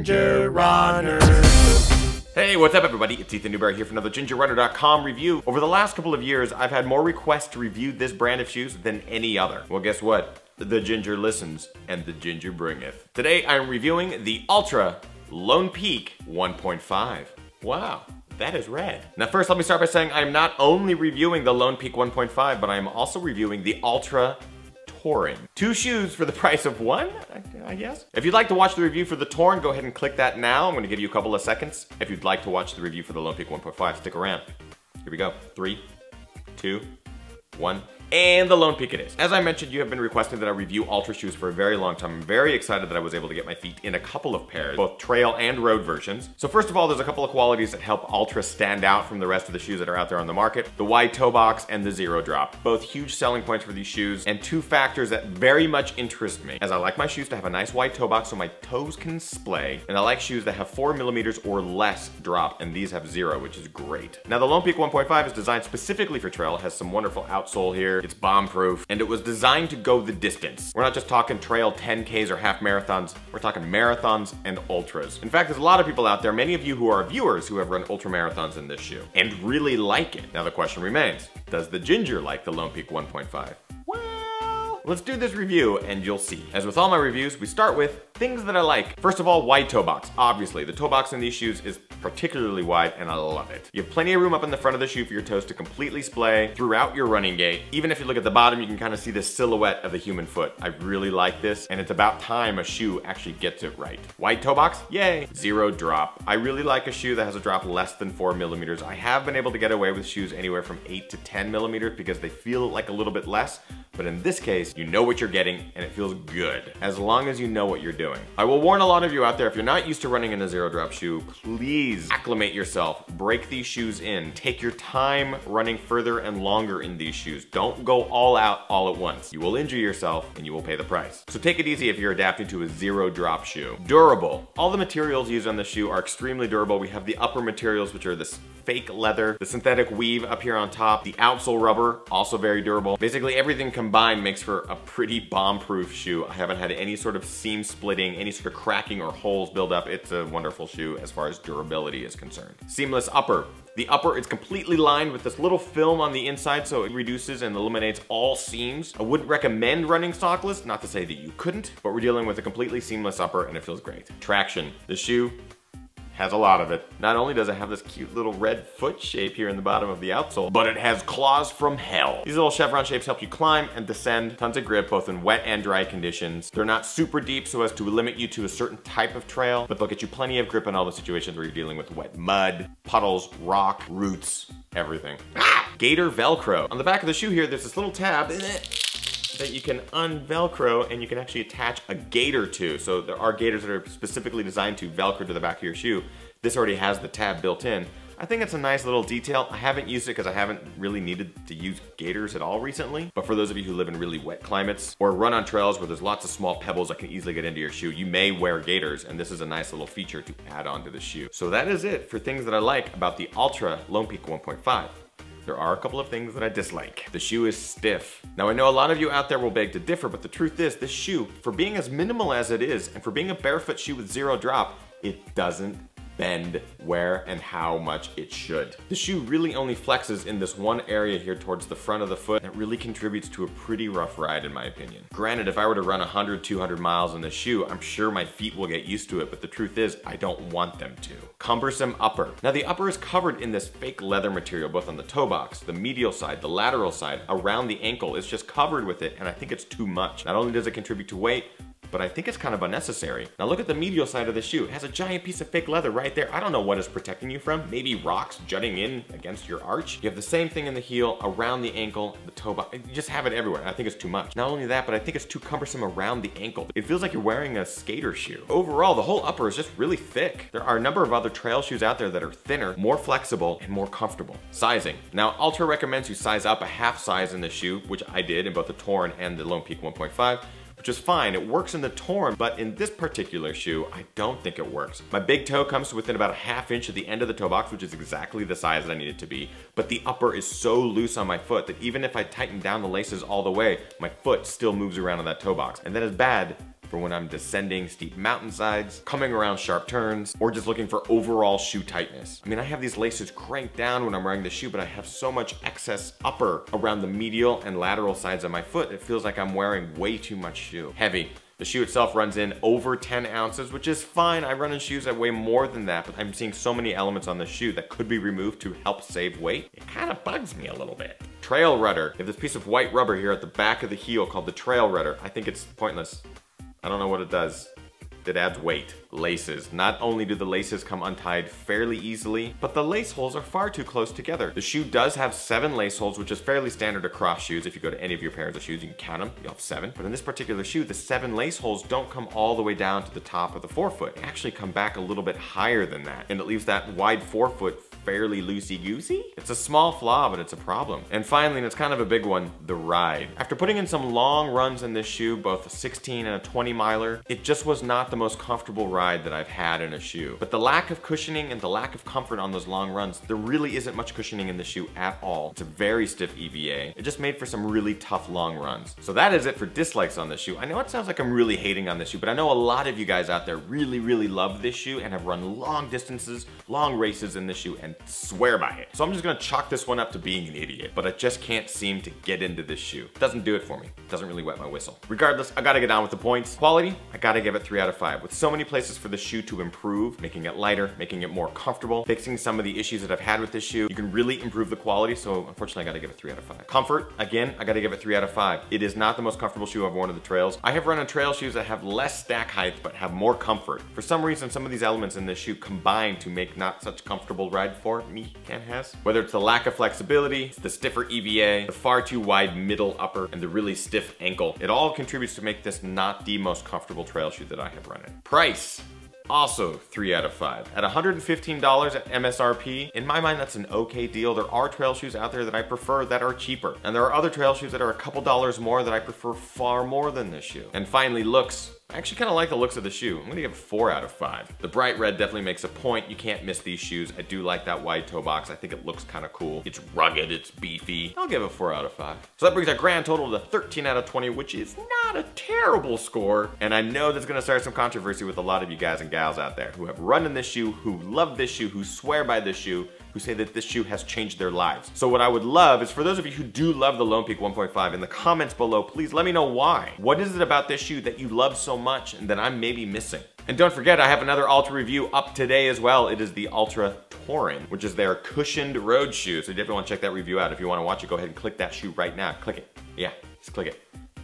Ginger Runner. Hey, what's up everybody? It's Ethan Newberry here for another GingerRunner.com review. Over the last couple of years, I've had more requests to review this brand of shoes than any other. Well, guess what? The Ginger listens, and the Ginger bringeth. Today, I'm reviewing the Altra Lone Peak 1.5. Wow. That is red. Now first, let me start by saying I am not only reviewing the Lone Peak 1.5, but I am also reviewing the Altra Touring. Two shoes for the price of one, I guess. If you'd like to watch the review for the Touring, go ahead and click that now. I'm gonna give you a couple of seconds. If you'd like to watch the review for the Lone Peak 1.5, stick around. Here we go. 3, 2, 1. And the Lone Peak it is. As I mentioned, you have been requesting that I review Altra shoes for a very long time. I'm very excited that I was able to get my feet in a couple of pairs, both trail and road versions. So first of all, there's a couple of qualities that help Altra stand out from the rest of the shoes that are out there on the market. The wide toe box and the zero drop. Both huge selling points for these shoes, and two factors that very much interest me, as I like my shoes to have a nice wide toe box so my toes can splay, and I like shoes that have 4 millimeters or less drop, and these have 0, which is great. Now the Lone Peak 1.5 is designed specifically for trail. It has some wonderful outsole here. It's bomb-proof, and it was designed to go the distance. We're not just talking trail 10Ks or half marathons, we're talking marathons and ultras. In fact, there's a lot of people out there, many of you who are viewers, who have run ultra marathons in this shoe, and really like it. Now the question remains, does the Ginger like the Lone Peak 1.5? Well, let's do this review and you'll see. As with all my reviews, we start with things that I like. First of all, wide toe box. Obviously, the toe box in these shoes is particularly wide and I love it. You have plenty of room up in the front of the shoe for your toes to completely splay throughout your running gait. Even if you look at the bottom, you can kind of see the silhouette of the human foot. I really like this, and it's about time a shoe actually gets it right. Wide toe box? Yay! Zero drop. I really like a shoe that has a drop less than 4 millimeters. I have been able to get away with shoes anywhere from 8 to 10 millimeters because they feel like a little bit less, but in this case, you know what you're getting and it feels good, as long as you know what you're doing. I will warn a lot of you out there, if you're not used to running in a zero drop shoe, please acclimate yourself, break these shoes in, take your time running further and longer in these shoes. Don't go all out all at once. You will injure yourself and you will pay the price. So take it easy if you're adapting to a zero drop shoe. Durable. All the materials used on the shoe are extremely durable. We have the upper materials, which are this fake leather, the synthetic weave up here on top, the outsole rubber, also very durable. Basically everything combined makes for a pretty bomb-proof shoe. I haven't had any sort of seam splitting, any sort of cracking or holes build up. It's a wonderful shoe as far as durability is concerned. Seamless upper. The upper is completely lined with this little film on the inside, so it reduces and eliminates all seams. I wouldn't recommend running sockless, not to say that you couldn't, but we're dealing with a completely seamless upper and it feels great. Traction. The shoe has a lot of it. Not only does it have this cute little red foot shape here in the bottom of the outsole, but it has claws from hell. These little chevron shapes help you climb and descend. Tons of grip, both in wet and dry conditions. They're not super deep so as to limit you to a certain type of trail, but they'll get you plenty of grip in all the situations where you're dealing with wet mud, puddles, rock, roots, everything. Gator Velcro. On the back of the shoe here, there's this little tab that you can unvelcro and you can actually attach a gaiter to. So there are gaiters that are specifically designed to velcro to the back of your shoe. This already has the tab built in. I think it's a nice little detail. I haven't used it because I haven't really needed to use gaiters at all recently. But for those of you who live in really wet climates or run on trails where there's lots of small pebbles that can easily get into your shoe, you may wear gaiters, and this is a nice little feature to add on to the shoe. So that is it for things that I like about the Altra Lone Peak 1.5. There are a couple of things that I dislike. The shoe is stiff. Now I know a lot of you out there will beg to differ, but the truth is this shoe, for being as minimal as it is, and for being a barefoot shoe with zero drop, it doesn't bend where and how much it should. The shoe really only flexes in this one area here towards the front of the foot, and it really contributes to a pretty rough ride in my opinion. Granted, if I were to run 100, 200 miles in this shoe, I'm sure my feet will get used to it, but the truth is, I don't want them to. Cumbersome upper. Now the upper is covered in this fake leather material, both on the toe box, the medial side, the lateral side, around the ankle. It's just covered with it, and I think it's too much. Not only does it contribute to weight, but I think it's kind of unnecessary. Now look at the medial side of the shoe. It has a giant piece of fake leather right there. I don't know what it's protecting you from. Maybe rocks jutting in against your arch. You have the same thing in the heel, around the ankle, the toe box. You just have it everywhere. I think it's too much. Not only that, but I think it's too cumbersome around the ankle. It feels like you're wearing a skater shoe. Overall, the whole upper is just really thick. There are a number of other trail shoes out there that are thinner, more flexible, and more comfortable. Sizing. Now, Altra recommends you size up a half size in the shoe, which I did in both the Touring and the Lone Peak 1.5. Which is fine. It works in the Touring, but in this particular shoe, I don't think it works. My big toe comes to within about a ½ inch at the end of the toe box, which is exactly the size that I need it to be, but the upper is so loose on my foot that even if I tighten down the laces all the way, my foot still moves around in that toe box. And that is bad for when I'm descending steep mountainsides, coming around sharp turns, or just looking for overall shoe tightness. I mean, I have these laces cranked down when I'm wearing the shoe, but I have so much excess upper around the medial and lateral sides of my foot, it feels like I'm wearing way too much shoe. Heavy. The shoe itself runs in over 10 ounces, which is fine. I run in shoes that weigh more than that, but I'm seeing so many elements on the shoe that could be removed to help save weight. It kind of bugs me a little bit. Trail rudder. You have this piece of white rubber here at the back of the heel called the trail rudder. I think it's pointless. I don't know what it does. It adds weight. Laces. Not only do the laces come untied fairly easily, but the lace holes are far too close together. The shoe does have 7 lace holes, which is fairly standard across shoes. If you go to any of your pairs of shoes, you can count them, you'll have 7. But in this particular shoe, the 7 lace holes don't come all the way down to the top of the forefoot. They actually come back a little bit higher than that, and it leaves that wide forefoot fairly loosey-goosey. It's a small flaw, but it's a problem. And finally, and it's kind of a big one, the ride. After putting in some long runs in this shoe, both a 16 and a 20 miler, it just was not the most comfortable ride that I've had in a shoe. But the lack of cushioning and the lack of comfort on those long runs, there really isn't much cushioning in the shoe at all. It's a very stiff EVA. It just made for some really tough long runs. So that is it for dislikes on this shoe. I know it sounds like I'm really hating on this shoe, but I know a lot of you guys out there really, really love this shoe and have run long distances, long races in this shoe and swear by it. So I'm just gonna chalk this one up to being an idiot, but I just can't seem to get into this shoe. It doesn't do it for me. It doesn't really wet my whistle. Regardless, I gotta get on with the points. Quality, I gotta give it 3 out of 5. With so many places for the shoe to improve, making it lighter, making it more comfortable, fixing some of the issues that I've had with this shoe, you can really improve the quality, so unfortunately I gotta give it 3 out of 5. Comfort, again, I gotta give it 3 out of 5. It is not the most comfortable shoe I've worn on the trails. I have run on trail shoes that have less stack height, but have more comfort. For some reason, some of these elements in this shoe combine to make not such comfortable ride for me, Ken has. Whether it's the lack of flexibility, it's the stiffer EVA, the far too wide middle upper, and the really stiff ankle, it all contributes to make this not the most comfortable trail shoe that I have run in. Price. Also 3 out of 5. At $115 at MSRP, in my mind that's an okay deal. There are trail shoes out there that I prefer that are cheaper. And there are other trail shoes that are a couple dollars more that I prefer far more than this shoe. And finally, looks. I actually kind of like the looks of the shoe. I'm gonna give it 4 out of 5. The bright red definitely makes a point. You can't miss these shoes. I do like that wide toe box. I think it looks kind of cool. It's rugged, it's beefy. I'll give it 4 out of 5. So that brings our grand total to 13 out of 20, which is not a terrible score. And I know that's gonna start some controversy with a lot of you guys and gals out there who have run in this shoe, who love this shoe, who swear by this shoe, who say that this shoe has changed their lives. So what I would love is for those of you who do love the Lone Peak 1.5, in the comments below, please let me know why. What is it about this shoe that you love so much and that I'm maybe missing? And don't forget, I have another Altra review up today as well. It is the Altra Touring, which is their cushioned road shoe. So you definitely want to check that review out. If you want to watch it, go ahead and click that shoe right now. Click it. Yeah, just click it.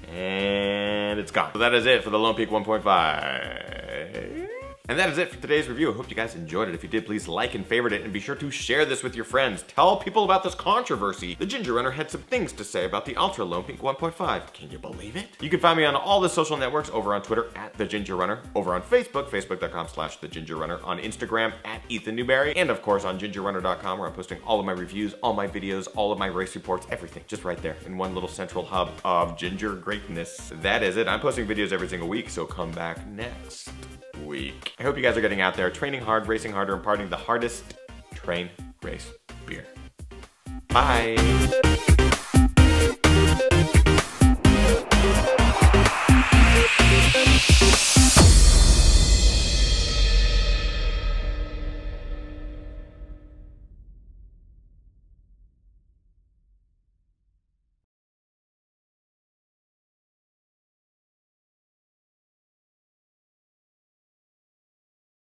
And it's gone. So that is it for the Lone Peak 1.5. And that is it for today's review. I hope you guys enjoyed it. If you did, please like and favorite it, and be sure to share this with your friends. Tell people about this controversy. The Ginger Runner had some things to say about the Altra Lone Peak 1.5. Can you believe it? You can find me on all the social networks, over on Twitter at The Ginger Runner, over on Facebook, facebook.com/TheGingerRunner, on Instagram at Ethan Newberry, and of course on gingerrunner.com, where I'm posting all of my reviews, all my videos, all of my race reports, everything, just right there in one little central hub of ginger greatness. That is it. I'm posting videos every single week, so come back next week. I hope you guys are getting out there, training hard, racing harder, and partying the hardest train, race, beer. Bye.